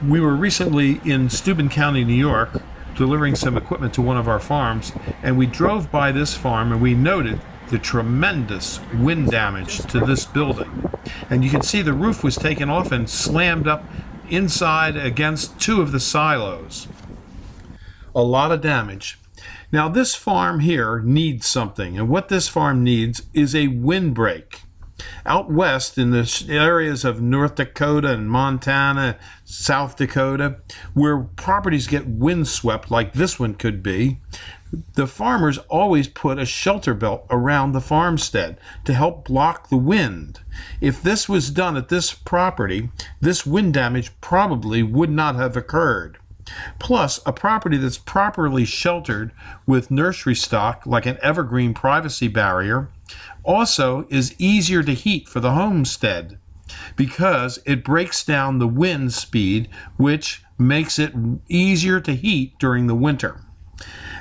We were recently in Steuben County, New York, delivering some equipment to one of our farms, and we drove by this farm and we noted the tremendous wind damage to this building. And you can see the roof was taken off and slammed up inside against two of the silos. A lot of damage. Now this farm here needs something, and what this farm needs is a windbreak. Out west in the areas of North Dakota and Montana, South Dakota, where properties get windswept like this one could be, the farmers always put a shelter belt around the farmstead to help block the wind. If this was done at this property, this wind damage probably would not have occurred. Plus, a property that's properly sheltered with nursery stock, like an evergreen privacy barrier, also is easier to heat for the homestead because it breaks down the wind speed, which makes it easier to heat during the winter.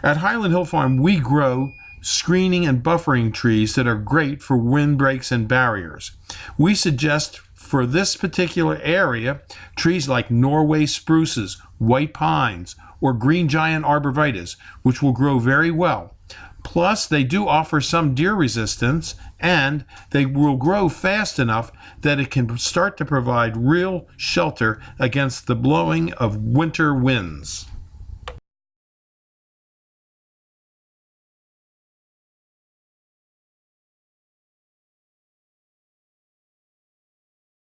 At Highland Hill Farm, we grow screening and buffering trees that are great for windbreaks and barriers. We suggest for this particular area, trees like Norway spruces, white pines, or green giant arborvitaes, which will grow very well. Plus, they do offer some deer resistance, and they will grow fast enough that it can start to provide real shelter against the blowing of winter winds.